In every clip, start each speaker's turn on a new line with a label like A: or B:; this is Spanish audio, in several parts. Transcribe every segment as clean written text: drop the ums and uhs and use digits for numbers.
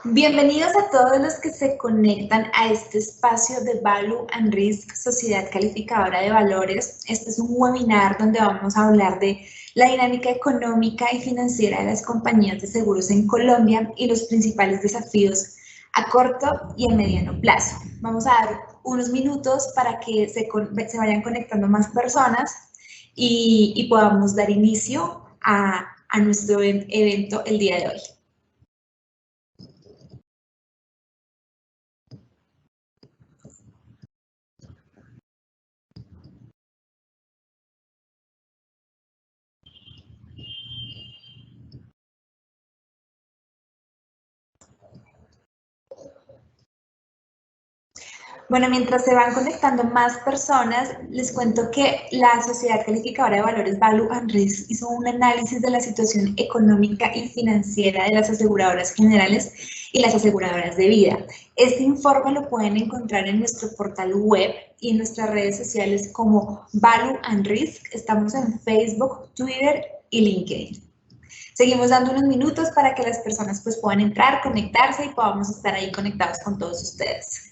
A: Bienvenidos a todos los que se conectan a este espacio de Value and Risk, Sociedad Calificadora de Valores. Este es un webinar donde vamos a hablar de la dinámica económica y financiera de las compañías de seguros en Colombia y los principales desafíos a corto y a mediano plazo. Vamos a dar unos minutos para que se vayan conectando más personas y podamos dar inicio a nuestro evento el día de hoy. Bueno, mientras se van conectando más personas, les cuento que la Sociedad Calificadora de Valores Value and Risk hizo un análisis de la situación económica y financiera de las aseguradoras generales y las aseguradoras de vida. Este informe lo pueden encontrar en nuestro portal web y en nuestras redes sociales como Value and Risk. Estamos en Facebook, Twitter y LinkedIn. Seguimos dando unos minutos para que las personas pues puedan entrar, conectarse y podamos estar ahí conectados con todos ustedes.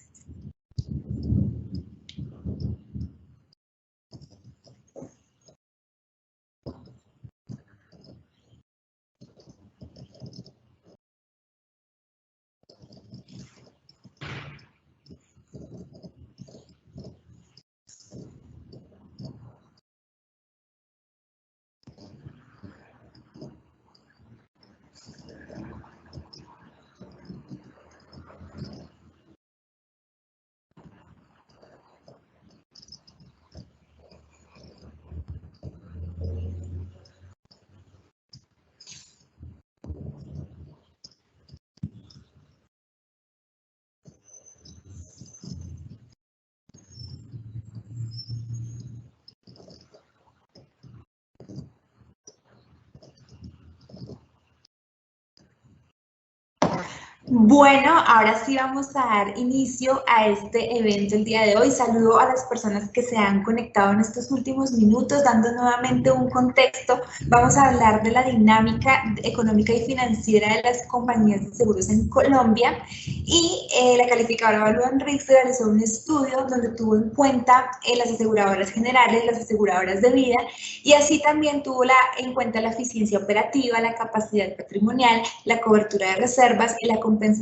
A: Bueno, ahora sí vamos a dar inicio a este evento el día de hoy. Saludo a las personas que se han conectado en estos últimos minutos, dando nuevamente un contexto. Vamos a hablar de la dinámica económica y financiera de las compañías de seguros en Colombia y la calificadora Value and Risk realizó un estudio donde tuvo en cuenta las aseguradoras generales, las aseguradoras de vida y así también tuvo en cuenta la eficiencia operativa, la capacidad patrimonial, la cobertura de reservas y la compensación,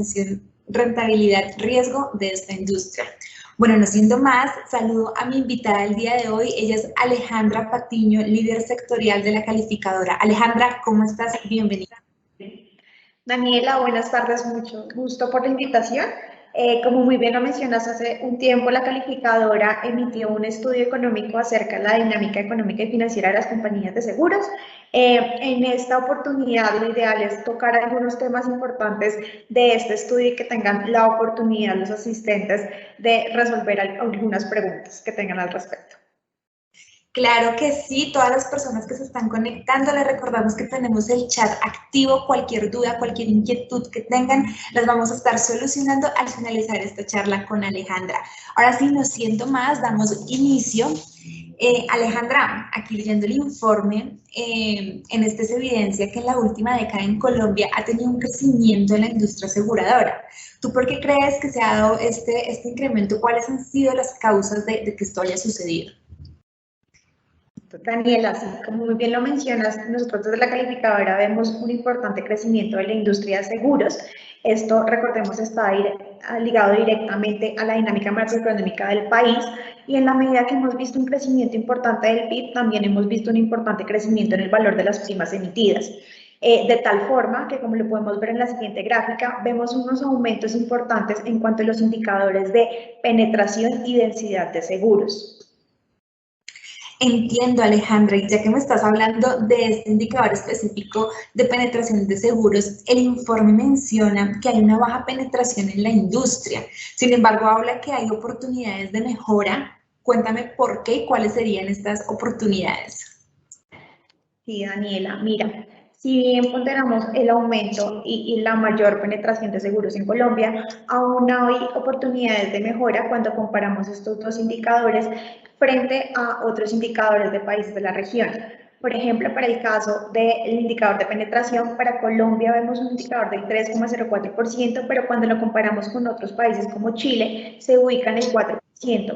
A: rentabilidad, riesgo de esta industria. Bueno, no siendo más, saludo a mi invitada del día de hoy. Ella es Alejandra Patiño, líder sectorial de la calificadora. Alejandra, ¿cómo estás? Bienvenida.
B: Daniela, buenas tardes, mucho gusto por la invitación. Como muy bien lo mencionas, hace un tiempo la calificadora emitió un estudio económico acerca de la dinámica económica y financiera de las compañías de seguros. En esta oportunidad lo ideal es tocar algunos temas importantes de este estudio y que tengan la oportunidad los asistentes de resolver algunas preguntas que tengan al respecto.
A: Claro que sí, todas las personas que se están conectando, les recordamos que tenemos el chat activo, cualquier duda, cualquier inquietud que tengan, las vamos a estar solucionando al finalizar esta charla con Alejandra. Ahora sí, no siento más, damos inicio. Alejandra, aquí leyendo el informe, en este se evidencia que en la última década en Colombia ha tenido un crecimiento en la industria aseguradora. ¿Tú por qué crees que se ha dado este incremento? ¿Cuáles han sido las causas de que esto haya sucedido?
B: Daniela, así como muy bien lo mencionas, nosotros desde la calificadora vemos un importante crecimiento de la industria de seguros. Esto, recordemos, está ligado directamente a la dinámica macroeconómica del país y en la medida que hemos visto un crecimiento importante del PIB, también hemos visto un importante crecimiento en el valor de las primas emitidas. De tal forma que, como lo podemos ver en la siguiente gráfica, vemos unos aumentos importantes en cuanto a los indicadores de penetración y densidad de seguros.
A: Entiendo, Alejandra, y ya que me estás hablando de este indicador específico de penetración de seguros, el informe menciona que hay una baja penetración en la industria. Sin embargo, habla que hay oportunidades de mejora. Cuéntame por qué y cuáles serían estas oportunidades.
B: Sí, Daniela, mira, si bien ponderamos el aumento y la mayor penetración de seguros en Colombia, aún hay oportunidades de mejora cuando comparamos estos dos indicadores frente a otros indicadores de países de la región. Por ejemplo, para el caso del indicador de penetración, para Colombia vemos un indicador del 3,04%, pero cuando lo comparamos con otros países como Chile, se ubica en el 4%,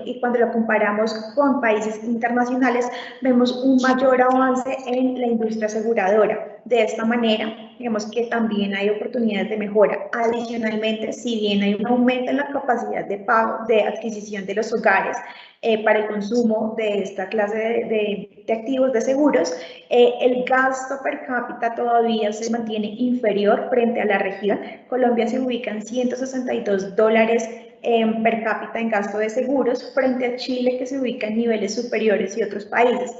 B: y cuando lo comparamos con países internacionales, vemos un mayor avance en la industria aseguradora. De esta manera, digamos que también hay oportunidades de mejora. Adicionalmente, si bien hay un aumento en la capacidad de pago, de adquisición de los hogares, para el consumo de esta clase de activos de seguros, el gasto per cápita todavía se mantiene inferior frente a la región. Colombia se ubica en $162 per cápita en gasto de seguros, frente a Chile, que se ubica en niveles superiores, y otros países.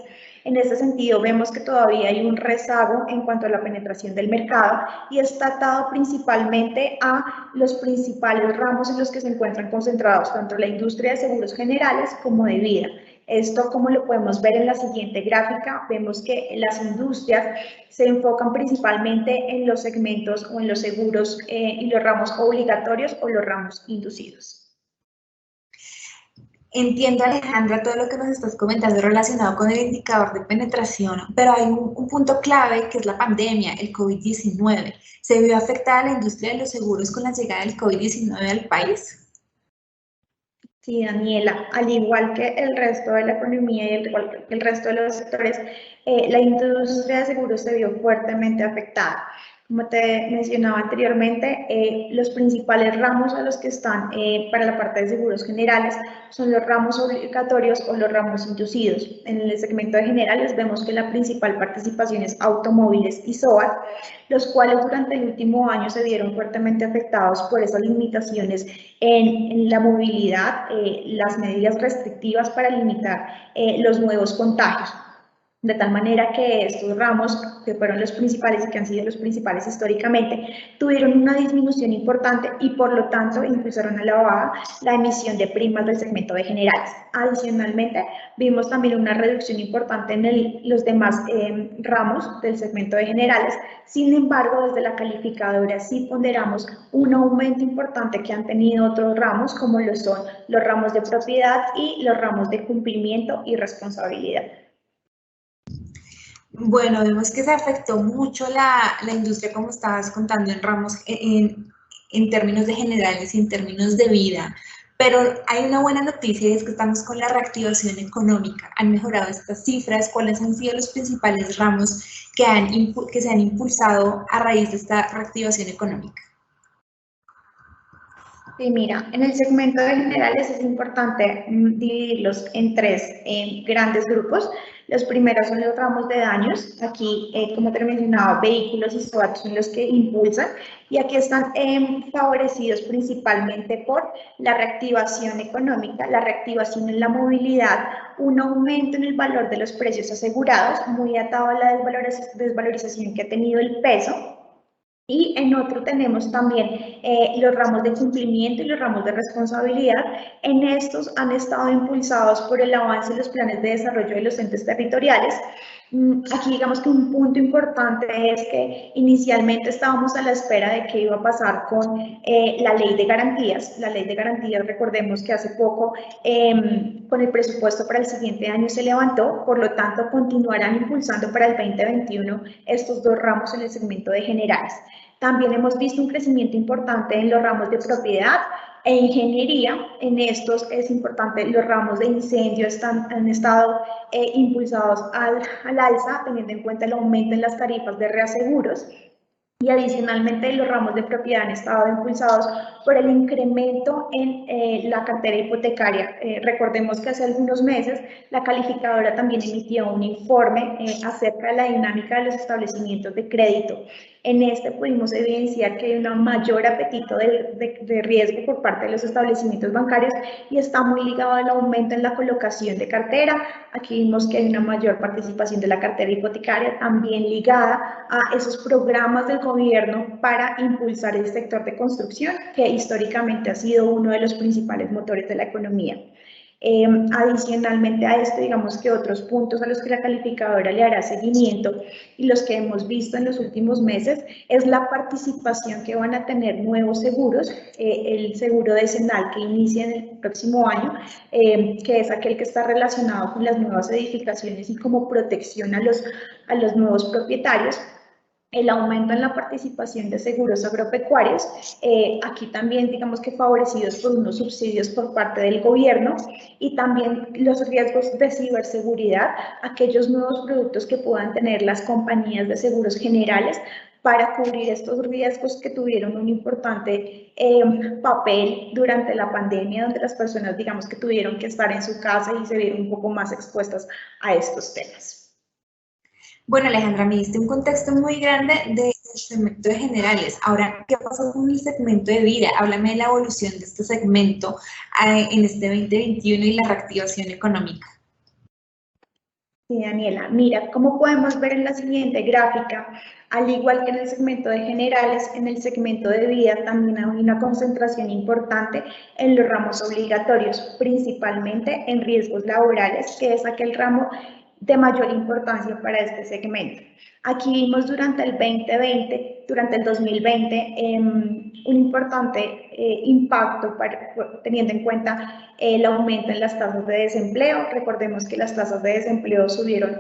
B: En este sentido, vemos que todavía hay un rezago en cuanto a la penetración del mercado, y está atado principalmente a los principales ramos en los que se encuentran concentrados tanto la industria de seguros generales como de vida. Esto, como lo podemos ver en la siguiente gráfica, vemos que las industrias se enfocan principalmente en los segmentos o en los seguros y los ramos obligatorios o los ramos inducidos.
A: Entiendo, Alejandra, todo lo que nos estás comentando relacionado con el indicador de penetración, pero hay un punto clave que es la pandemia, el COVID-19. ¿Se vio afectada la industria de los seguros con la llegada del COVID-19 al país?
B: Sí, Daniela, al igual que el resto de la economía y el resto de los sectores, la industria de seguros se vio fuertemente afectada. Como te mencionaba anteriormente, los principales ramos a los que están para la parte de seguros generales son los ramos obligatorios o los ramos inducidos. En el segmento de generales vemos que la principal participación es automóviles y SOAT, los cuales durante el último año se vieron fuertemente afectados por esas limitaciones en la movilidad, las medidas restrictivas para limitar los nuevos contagios. De tal manera que estos ramos, que fueron los principales y que han sido los principales históricamente, tuvieron una disminución importante y por lo tanto impulsaron a la baja la emisión de primas del segmento de generales. Adicionalmente, vimos también una reducción importante en los demás ramos del segmento de generales. Sin embargo, desde la calificadora sí ponderamos un aumento importante que han tenido otros ramos, como lo son los ramos de propiedad y los ramos de cumplimiento y responsabilidad.
A: Bueno, vemos que se afectó mucho la industria, como estabas contando, en ramos, en términos de generales y en términos de vida. Pero hay una buena noticia, y es que estamos con la reactivación económica. Han mejorado estas cifras. ¿Cuáles han sido los principales ramos que se han impulsado a raíz de esta reactivación económica?
B: Sí, mira, en el segmento de generales es importante dividirlos en tres grandes grupos. Los primeros son los ramos de daños. Aquí, como te mencionaba, vehículos y SOAT son los que impulsan, y aquí están favorecidos principalmente por la reactivación económica, la reactivación en la movilidad, un aumento en el valor de los precios asegurados, muy atado a la desvalorización que ha tenido el peso. Y en otro tenemos también los ramos de cumplimiento y los ramos de responsabilidad. En estos han estado impulsados por el avance de los planes de desarrollo de los entes territoriales. Aquí digamos que un punto importante es que inicialmente estábamos a la espera de qué iba a pasar con la ley de garantías. La ley de garantías, recordemos que hace poco con el presupuesto para el siguiente año se levantó, por lo tanto continuarán impulsando para el 2021 estos dos ramos en el segmento de generales. También hemos visto un crecimiento importante en los ramos de propiedad e ingeniería. En estos es importante, los ramos de incendio han estado impulsados al alza, teniendo en cuenta el aumento en las tarifas de reaseguros. Y adicionalmente los ramos de propiedad han estado impulsados por el incremento en la cartera hipotecaria. Recordemos que hace algunos meses la calificadora también emitió un informe acerca de la dinámica de los establecimientos de crédito. En este pudimos evidenciar que hay un mayor apetito de riesgo por parte de los establecimientos bancarios, y está muy ligado al aumento en la colocación de cartera. Aquí vimos que hay una mayor participación de la cartera hipotecaria, también ligada a esos programas del gobierno para impulsar el sector de construcción, que históricamente ha sido uno de los principales motores de la economía. Adicionalmente a esto, digamos que otros puntos a los que la calificadora le hará seguimiento y los que hemos visto en los últimos meses es la participación que van a tener nuevos seguros, el seguro decenal que inicia en el próximo año, que es aquel que está relacionado con las nuevas edificaciones y como protección a los nuevos propietarios. El aumento en la participación de seguros agropecuarios, aquí también digamos que favorecidos por unos subsidios por parte del gobierno, y también los riesgos de ciberseguridad, aquellos nuevos productos que puedan tener las compañías de seguros generales para cubrir estos riesgos que tuvieron un importante papel durante la pandemia, donde las personas digamos que tuvieron que estar en su casa y se vieron un poco más expuestas a estos temas.
A: Bueno, Alejandra, me diste un contexto muy grande del segmento de generales. Ahora, ¿qué pasó con el segmento de vida? Háblame de la evolución de este segmento en este 2021 y la reactivación económica.
B: Sí, Daniela, mira, como podemos ver en la siguiente gráfica, al igual que en el segmento de generales, en el segmento de vida también hay una concentración importante en los ramos obligatorios, principalmente en riesgos laborales, que es aquel ramo de mayor importancia para este segmento. Aquí vimos durante el 2020, durante el 2020, un importante impacto teniendo en cuenta el aumento en las tasas de desempleo. Recordemos que las tasas de desempleo estuvieron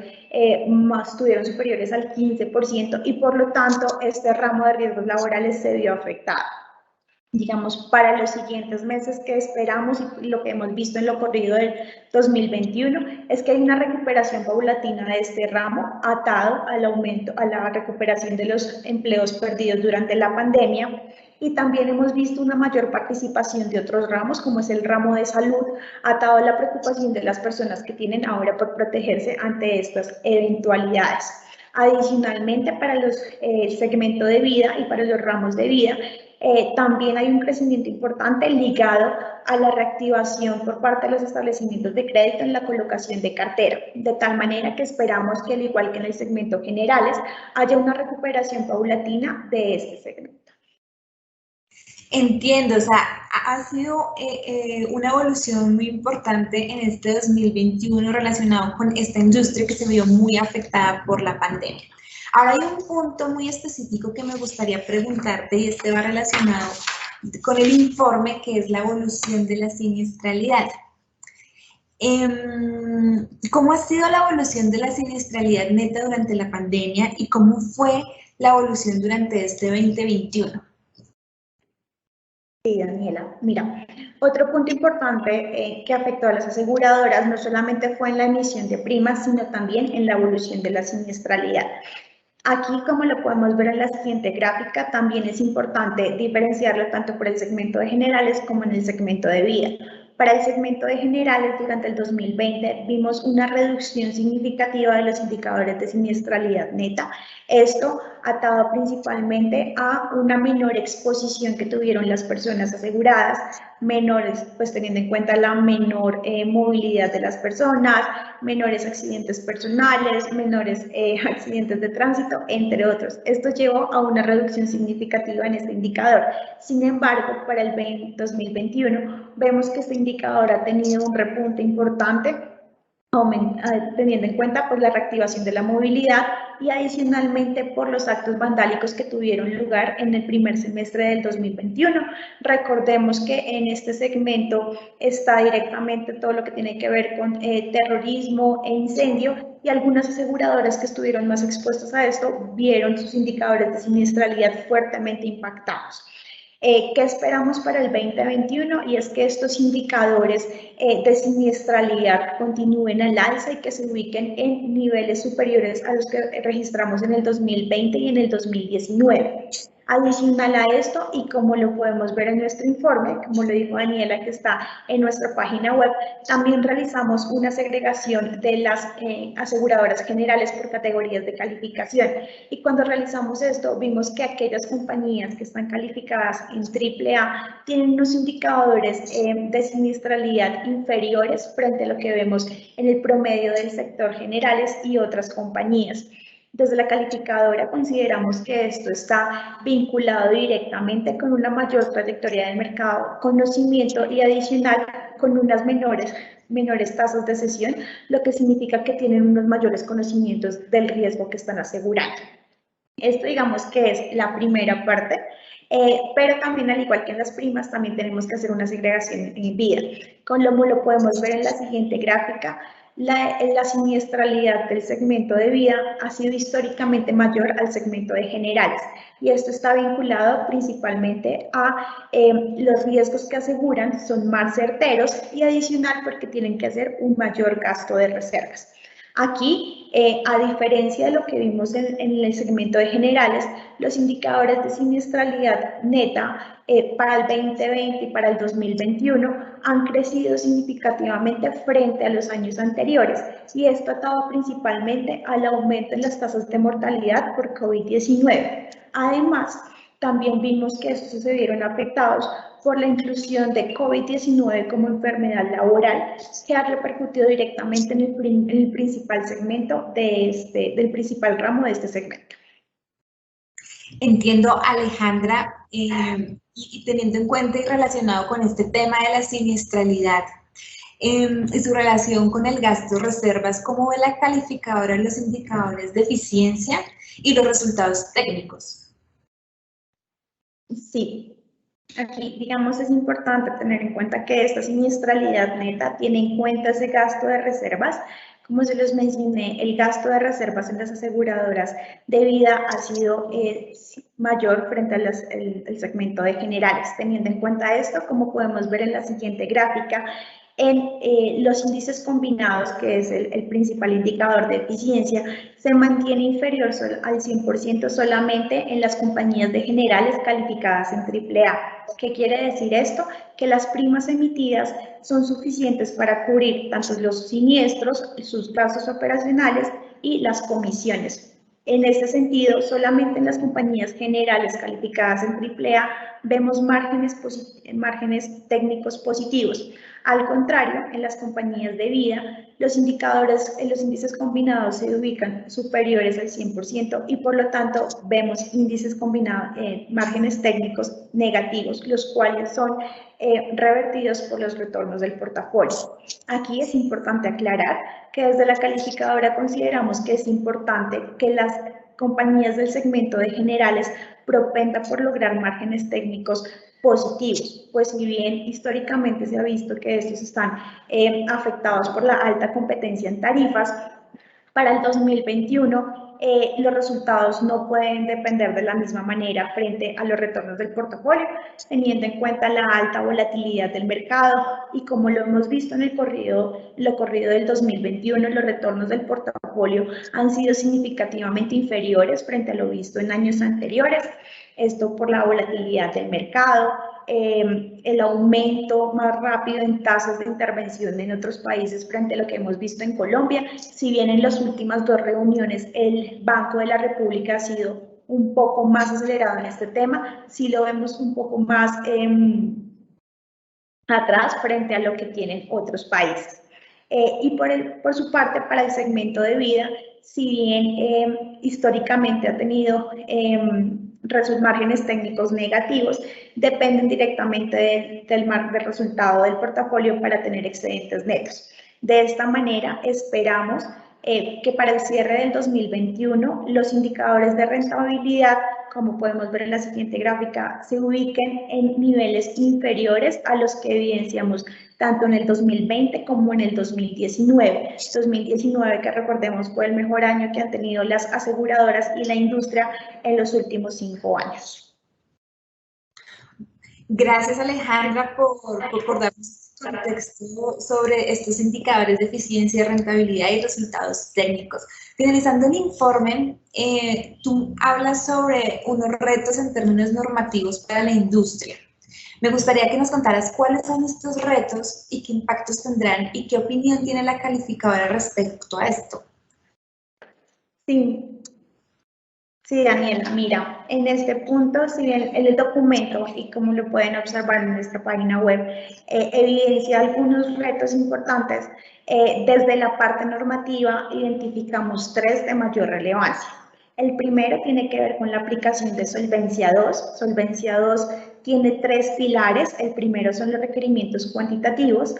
B: superiores al 15% y por lo tanto este ramo de riesgos laborales se vio afectado. Digamos, para los siguientes meses que esperamos y lo que hemos visto en lo corrido del 2021 es que hay una recuperación paulatina de este ramo atado al aumento, a la recuperación de los empleos perdidos durante la pandemia, y también hemos visto una mayor participación de otros ramos como es el ramo de salud, atado a la preocupación de las personas que tienen ahora por protegerse ante estas eventualidades. Adicionalmente, para el segmento de vida y para los ramos de vida, también hay un crecimiento importante ligado a la reactivación por parte de los establecimientos de crédito en la colocación de cartera, de tal manera que esperamos que, al igual que en el segmento generales, haya una recuperación paulatina de este segmento.
A: Entiendo, o sea, ha sido una evolución muy importante en este 2021 relacionado con esta industria que se vio muy afectada por la pandemia. Ahora hay un punto muy específico que me gustaría preguntarte y este va relacionado con el informe que es la evolución de la siniestralidad. ¿Cómo ha sido la evolución de la siniestralidad neta durante la pandemia y cómo fue la evolución durante este 2021?
B: Sí, Daniela. Mira, otro punto importante que afectó a las aseguradoras no solamente fue en la emisión de primas, sino también en la evolución de la siniestralidad. Aquí, como lo podemos ver en la siguiente gráfica, también es importante diferenciarlo tanto por el segmento de generales como en el segmento de vida. Para el segmento de generales, durante el 2020 vimos una reducción significativa de los indicadores de siniestralidad neta. Esto atado principalmente a una menor exposición que tuvieron las personas aseguradas, menores, pues teniendo en cuenta la menor movilidad de las personas, menores accidentes personales, menores accidentes de tránsito, entre otros. Esto llevó a una reducción significativa en este indicador. Sin embargo, para el 2021 vemos que este indicador ha tenido un repunte importante, teniendo en cuenta pues, la reactivación de la movilidad y adicionalmente por los actos vandálicos que tuvieron lugar en el primer semestre del 2021. Recordemos que en este segmento está directamente todo lo que tiene que ver con terrorismo e incendio, y algunas aseguradoras que estuvieron más expuestas a esto vieron sus indicadores de siniestralidad fuertemente impactados. ¿Qué esperamos para el 2021? Y es que estos indicadores de siniestralidad continúen al alza y que se ubiquen en niveles superiores a los que registramos en el 2020 y en el 2019. Adicional a esto, y como lo podemos ver en nuestro informe, como lo dijo Daniela, que está en nuestra página web, también realizamos una segregación de las aseguradoras generales por categorías de calificación. Y cuando realizamos esto, vimos que aquellas compañías que están calificadas en AAA tienen unos indicadores de siniestralidad inferiores frente a lo que vemos en el promedio del sector generales y otras compañías. Desde la calificadora consideramos que esto está vinculado directamente con una mayor trayectoria del mercado, conocimiento y adicional con unas menores menores tasas de cesión, lo que significa que tienen unos mayores conocimientos del riesgo que están asegurando. Esto digamos que es la primera parte, pero también al igual que en las primas, también tenemos que hacer una segregación en vida. Como lo podemos ver en la siguiente gráfica, la siniestralidad del segmento de vida ha sido históricamente mayor al segmento de generales, y esto está vinculado principalmente a los riesgos que aseguran son más certeros y adicional porque tienen que hacer un mayor gasto de reservas. Aquí, a diferencia de lo que vimos en el segmento de generales, los indicadores de siniestralidad neta para el 2020 y para el 2021 han crecido significativamente frente a los años anteriores, y esto atado principalmente al aumento en las tasas de mortalidad por COVID-19. Además, también vimos que estos se vieron afectados por la inclusión de COVID-19 como enfermedad laboral, que ha repercutido directamente en el principal segmento del principal ramo de este segmento.
A: Entiendo, Alejandra, y teniendo en cuenta y relacionado con este tema de la siniestralidad y su relación con el gasto de reservas, ¿cómo ve la calificadora los indicadores de eficiencia y los resultados técnicos?
B: Sí. Aquí, digamos, es importante tener en cuenta que esta siniestralidad neta tiene en cuenta ese gasto de reservas. Como se los mencioné, el gasto de reservas en las aseguradoras de vida ha sido mayor frente al segmento de generales. Teniendo en cuenta esto, como podemos ver en la siguiente gráfica, en los índices combinados, que es el principal indicador de eficiencia, se mantiene inferior al 100% solamente en las compañías de generales calificadas en AAA. ¿Qué quiere decir esto? Que las primas emitidas son suficientes para cubrir tanto los siniestros, sus gastos operacionales y las comisiones. En este sentido, solamente en las compañías generales calificadas en AAA vemos márgenes técnicos positivos. Al contrario, en las compañías de vida, los indicadores, los índices combinados se ubican superiores al 100% y por lo tanto vemos índices combinados, márgenes técnicos negativos, los cuales son revertidos por los retornos del portafolio. Aquí es importante aclarar que desde la calificadora consideramos que es importante que las compañías del segmento de generales propendan por lograr márgenes técnicos positivos, pues si bien históricamente se ha visto que estos están afectados por la alta competencia en tarifas, para el 2021 los resultados no pueden depender de la misma manera frente a los retornos del portafolio, teniendo en cuenta la alta volatilidad del mercado, y como lo hemos visto en lo corrido del 2021, los retornos del portafolio han sido significativamente inferiores frente a lo visto en años anteriores. Esto por la volatilidad del mercado, el aumento más rápido en tasas de intervención en otros países frente a lo que hemos visto en Colombia. Si bien en las últimas 2 reuniones el Banco de la República ha sido un poco más acelerado en este tema, sí lo vemos un poco más atrás frente a lo que tienen otros países. Y por su parte, para el segmento de vida, si bien históricamente ha tenido sus márgenes técnicos negativos, dependen directamente del resultado del portafolio para tener excedentes netos. De esta manera, esperamos que para el cierre del 2021 los indicadores de rentabilidad, como podemos ver en la siguiente gráfica, se ubiquen en niveles inferiores a los que evidenciamos tanto en el 2020 como en el 2019. 2019, que recordemos, fue el mejor año que han tenido las aseguradoras y la industria en los últimos 5 años.
A: Gracias, Alejandra, por darnos contexto sobre estos indicadores de eficiencia, rentabilidad y resultados técnicos. Finalizando el informe, tú hablas sobre unos retos en términos normativos para la industria. Me gustaría que nos contaras cuáles son estos retos y qué impactos tendrán y qué opinión tiene la calificadora respecto a esto.
B: Sí, Daniela, mira, en este punto, si bien el documento, y como lo pueden observar en nuestra página web, evidencia algunos retos importantes, desde la parte normativa identificamos 3 de mayor relevancia. El primero tiene que ver con la aplicación de Solvencia II. Solvencia II tiene 3 pilares. El primero son los requerimientos cuantitativos,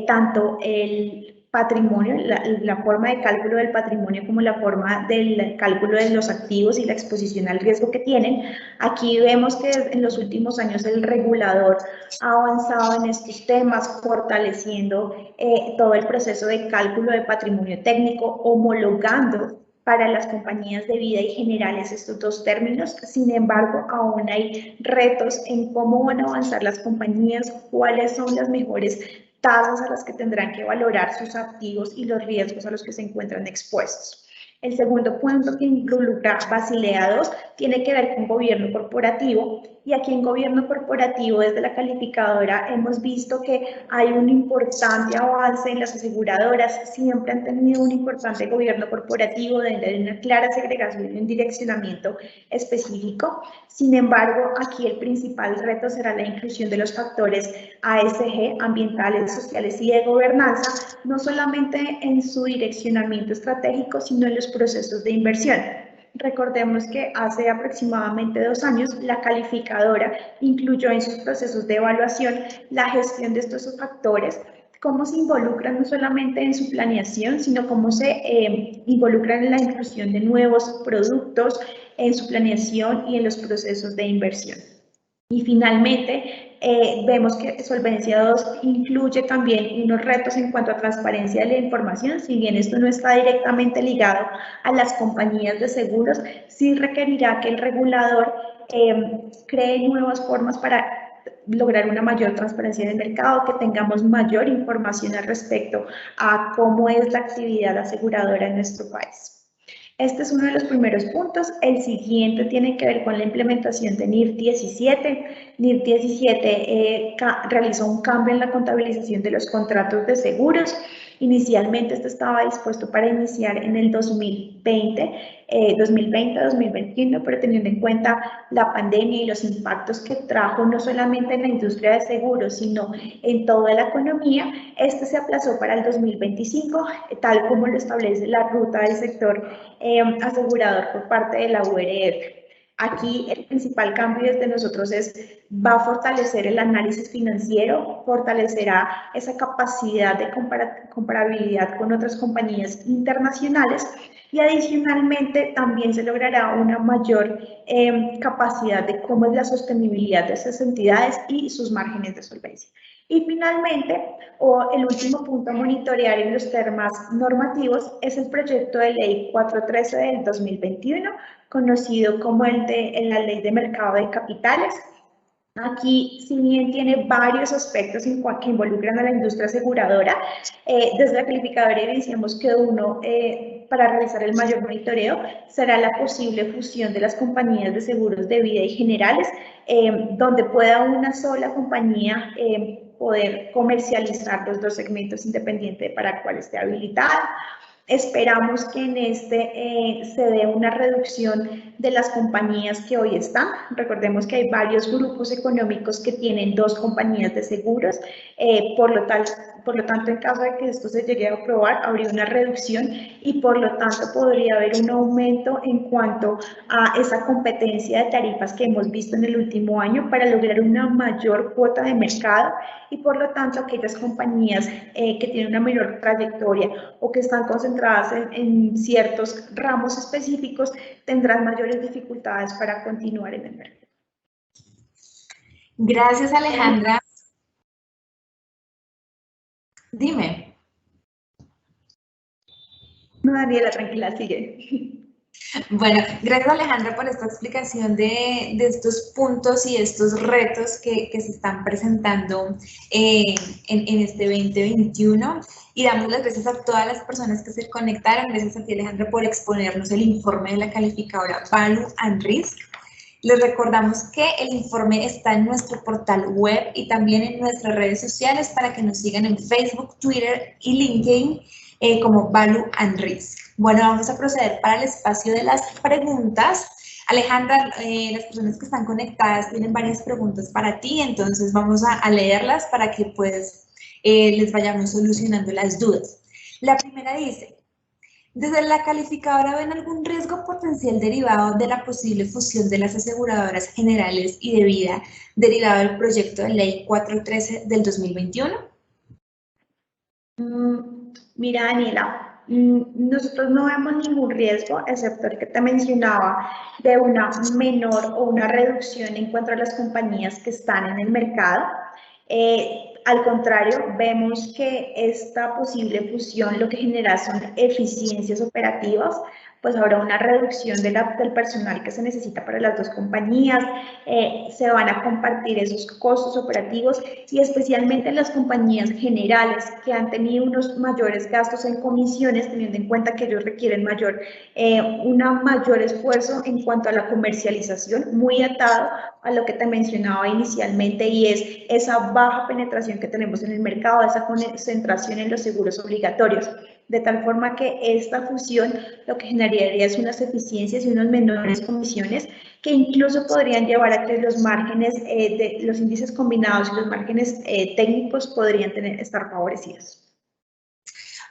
B: tanto el patrimonio, la forma de cálculo del patrimonio como la forma del cálculo de los activos y la exposición al riesgo que tienen. Aquí vemos que en los últimos años el regulador ha avanzado en estos temas, fortaleciendo todo el proceso de cálculo de patrimonio técnico, homologando para las compañías de vida y generales estos dos términos. Sin embargo, aún hay retos en cómo van a avanzar las compañías, cuáles son las mejores tasas a las que tendrán que valorar sus activos y los riesgos a los que se encuentran expuestos. El segundo punto que involucra Basilea II tiene que ver con gobierno corporativo, y aquí en gobierno corporativo desde la calificadora hemos visto que hay un importante avance en las aseguradoras. Siempre han tenido un importante gobierno corporativo donde hay una clara segregación y un direccionamiento específico. Sin embargo, aquí el principal reto será la inclusión de los factores ASG, ambientales, sociales y de gobernanza, no solamente en su direccionamiento estratégico, sino en los procesos de inversión. Recordemos que hace aproximadamente 2 años la calificadora incluyó en sus procesos de evaluación la gestión de estos factores, cómo se involucran no solamente en su planeación, sino cómo se involucran en la inclusión de nuevos productos, en su planeación y en los procesos de inversión. Y finalmente, vemos que Solvencia II incluye también unos retos en cuanto a transparencia de la información. Si bien esto no está directamente ligado a las compañías de seguros, sí requerirá que el regulador cree nuevas formas para lograr una mayor transparencia del mercado, que tengamos mayor información al respecto a cómo es la actividad aseguradora en nuestro país. Este es uno de los primeros puntos. El siguiente tiene que ver con la implementación de NIF 17. NIF 17 realizó un cambio en la contabilización de los contratos de seguros. Inicialmente esto estaba dispuesto para iniciar en el 2020-2021, pero teniendo en cuenta la pandemia y los impactos que trajo no solamente en la industria de seguros, sino en toda la economía, este se aplazó para el 2025, tal como lo establece la ruta del sector asegurador por parte de la URF. Aquí el principal cambio desde nosotros va a fortalecer el análisis financiero, fortalecerá esa capacidad de comparabilidad con otras compañías internacionales, y adicionalmente también se logrará una mayor capacidad de cómo es la sostenibilidad de esas entidades y sus márgenes de solvencia. Y finalmente, el último punto a monitorear en los temas normativos es el proyecto de ley 413 del 2021, conocido como la Ley de Mercado de Capitales. Aquí, si bien tiene varios aspectos que involucran a la industria aseguradora, desde la calificadora evidenciamos que uno, para realizar el mayor monitoreo, será la posible fusión de las compañías de seguros de vida y generales, donde pueda una sola compañía poder comercializar los dos segmentos independientes para cual esté habilitada. Esperamos que en se dé una reducción de las compañías que hoy están. Recordemos que hay varios grupos económicos que tienen 2 compañías de seguros. Por lo tanto, en caso de que esto se llegue a aprobar, habría una reducción y por lo tanto podría haber un aumento en cuanto a esa competencia de tarifas que hemos visto en el último año para lograr una mayor cuota de mercado, y por lo tanto aquellas compañías que tienen una menor trayectoria o que están concentradas en ciertos ramos específicos tendrán mayores dificultades para continuar en el mercado.
A: Gracias, Alejandra. Dime.
B: No, Daniela, tranquila, sigue.
A: Bueno, gracias, Alejandra, por esta explicación de estos puntos y estos retos que se están presentando en este 2021. Y damos las gracias a todas las personas que se conectaron. Gracias a ti, Alejandra, por exponernos el informe de la calificadora Value and Risk. Les recordamos que el informe está en nuestro portal web y también en nuestras redes sociales para que nos sigan en Facebook, Twitter y LinkedIn como Value and Risk. Bueno, vamos a proceder para el espacio de las preguntas. Alejandra, las personas que están conectadas tienen varias preguntas para ti, entonces vamos a leerlas para que pues les vayamos solucionando las dudas. La primera dice, ¿Desde la calificadora ven algún riesgo potencial derivado de la posible fusión de las aseguradoras generales y de vida derivado del proyecto de ley 413 del 2021?
B: Mira, Daniela, nosotros no vemos ningún riesgo, excepto el que te mencionaba, de una menor o una reducción en cuanto a las compañías que están en el mercado. Al contrario, vemos que esta posible fusión lo que genera son eficiencias operativas, pues habrá una reducción del personal que se necesita para las dos compañías, se van a compartir esos costos operativos y especialmente las compañías generales que han tenido unos mayores gastos en comisiones, teniendo en cuenta que ellos requieren un mayor esfuerzo en cuanto a la comercialización, muy atado a lo que te mencionaba inicialmente, y es esa baja penetración que tenemos en el mercado, esa concentración en los seguros obligatorios, de tal forma que esta fusión lo que generaría es unas eficiencias y unas menores comisiones que incluso podrían llevar a que los márgenes de los índices combinados y los márgenes técnicos podrían estar favorecidos.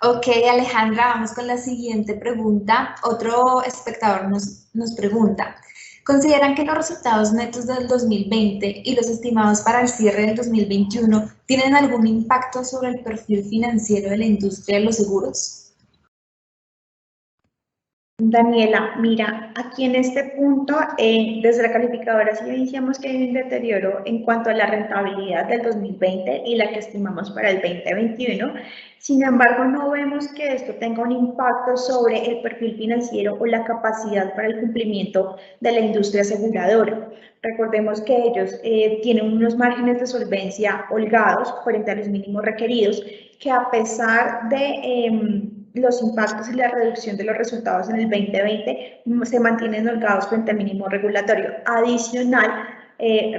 A: Ok, Alejandra, vamos con la siguiente pregunta. Otro espectador nos pregunta, ¿consideran que los resultados netos del 2020 y los estimados para el cierre del 2021 tienen algún impacto sobre el perfil financiero de la industria de los seguros?
B: Daniela, mira, aquí en este punto, desde la calificadora sí evidenciamos que hay un deterioro en cuanto a la rentabilidad del 2020 y la que estimamos para el 2021. Sin embargo, no vemos que esto tenga un impacto sobre el perfil financiero o la capacidad para el cumplimiento de la industria aseguradora. Recordemos que ellos tienen unos márgenes de solvencia holgados frente a los mínimos requeridos, que a pesar de los impactos y la reducción de los resultados en el 2020 se mantienen holgados frente al mínimo regulatorio. Adicional,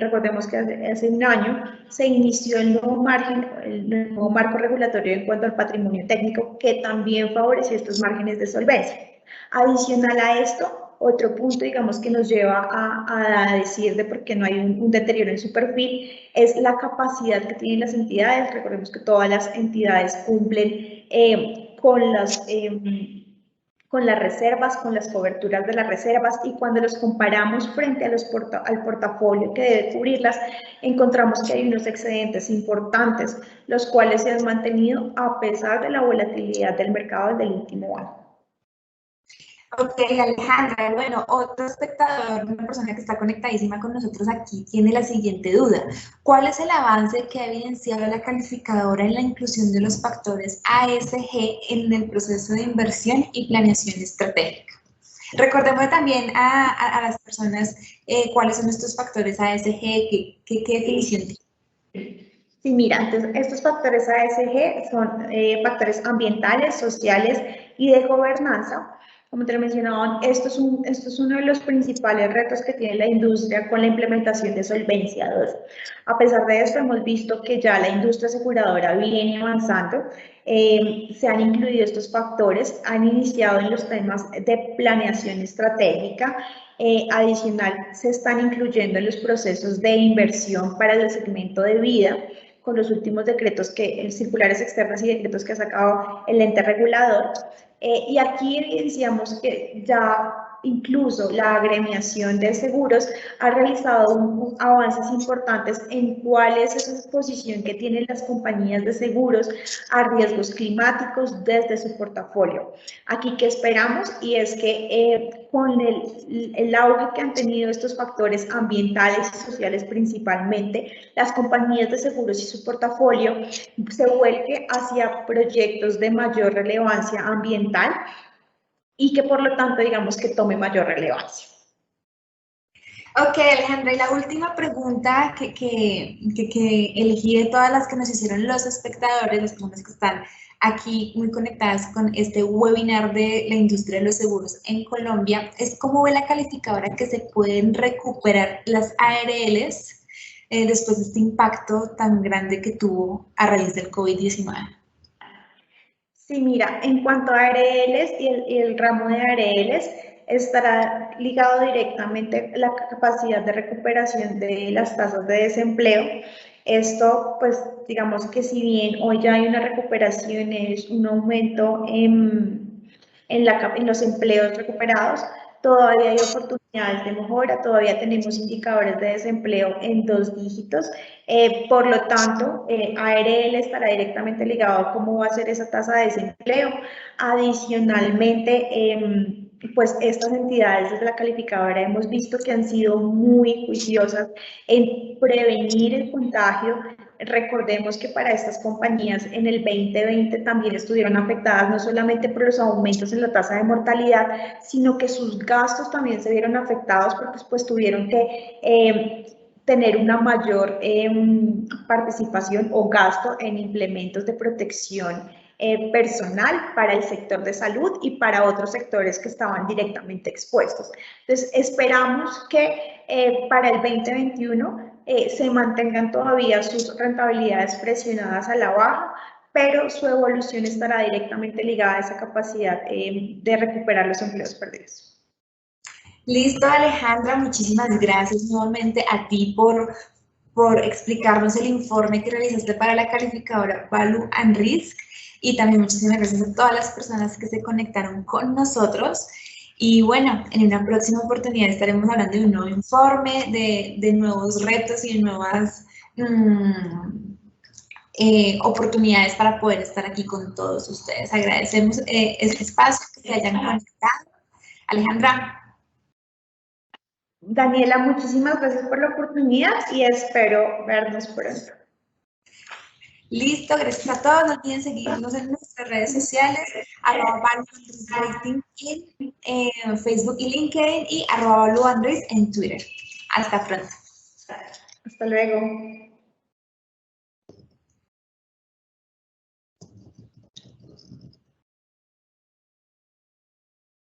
B: recordemos que hace un año se inició el nuevo marco regulatorio en cuanto al patrimonio técnico, que también favoreció estos márgenes de solvencia. Adicional a esto, otro punto, digamos, que nos lleva a decir de por qué no hay un deterioro en su perfil es la capacidad que tienen las entidades. Recordemos que todas las entidades cumplen con las reservas, con las coberturas de las reservas, y cuando los comparamos frente a al portafolio que debe cubrirlas, encontramos que hay unos excedentes importantes, los cuales se han mantenido a pesar de la volatilidad del mercado del último año.
A: Ok, Alejandra, bueno, otro espectador, una persona que está conectadísima con nosotros aquí, tiene la siguiente duda. ¿Cuál es el avance que ha evidenciado la calificadora en la inclusión de los factores ASG en el proceso de inversión y planeación estratégica? Recordemos también a las personas cuáles son estos factores ASG, qué definición tienen.
B: Sí, mira, entonces estos factores ASG son factores ambientales, sociales y de gobernanza. Como te lo mencionaba, esto es uno de los principales retos que tiene la industria con la implementación de Solvencia 2. A pesar de esto, hemos visto que ya la industria aseguradora viene avanzando, se han incluido estos factores, han iniciado en los temas de planeación estratégica. Adicional, se están incluyendo en los procesos de inversión para el segmento de vida, con los últimos decretos, circulares externas y decretos que ha sacado el ente regulador. Y aquí evidenciamos que ya incluso la agremiación de seguros ha realizado avances importantes en cuál es esa exposición que tienen las compañías de seguros a riesgos climáticos desde su portafolio. Aquí que esperamos, y es que con el auge que han tenido estos factores ambientales y sociales principalmente, las compañías de seguros y su portafolio se vuelque hacia proyectos de mayor relevancia ambiental y que por lo tanto digamos que tome mayor relevancia.
A: Ok, Alejandra, y la última pregunta que elegí de todas las que nos hicieron los espectadores, las personas que están aquí muy conectadas con este webinar de la industria de los seguros en Colombia, es cómo ve la calificadora que se pueden recuperar las ARLs después de este impacto tan grande que tuvo a raíz del COVID-19.
B: Sí, mira, en cuanto a ARLs y el ramo de ARLs, estará ligado directamente a la capacidad de recuperación de las tasas de desempleo. Esto, pues, digamos que si bien hoy ya hay una recuperación, es un aumento en los empleos recuperados. Todavía hay oportunidades de mejora, todavía tenemos indicadores de desempleo en 2 dígitos. Por lo tanto, ARL estará directamente ligado a cómo va a ser esa tasa de desempleo. Adicionalmente, pues estas entidades desde la calificadora hemos visto que han sido muy juiciosas en prevenir el contagio. Recordemos que para estas compañías en el 2020 también estuvieron afectadas no solamente por los aumentos en la tasa de mortalidad, sino que sus gastos también se vieron afectados porque pues tuvieron que tener una mayor participación o gasto en implementos de protección personal para el sector de salud y para otros sectores que estaban directamente expuestos. Entonces, esperamos que para el 2021 se mantengan todavía sus rentabilidades presionadas a la baja, pero su evolución estará directamente ligada a esa capacidad de recuperar los empleos perdidos.
A: Listo, Alejandra, muchísimas gracias nuevamente a ti por explicarnos el informe que realizaste para la calificadora Value and Risk, y también muchísimas gracias a todas las personas que se conectaron con nosotros. Y bueno, en una próxima oportunidad estaremos hablando de un nuevo informe, de nuevos retos y de nuevas oportunidades para poder estar aquí con todos ustedes. Agradecemos este espacio, que se hayan conectado. Alejandra.
B: Daniela, muchísimas gracias por la oportunidad y espero vernos pronto.
A: Listo, gracias a todos. No olviden seguirnos en nuestras redes sociales, @ValueAndRisk en Facebook y LinkedIn, y @ValueAndRisk en Twitter. Hasta pronto.
B: Hasta luego.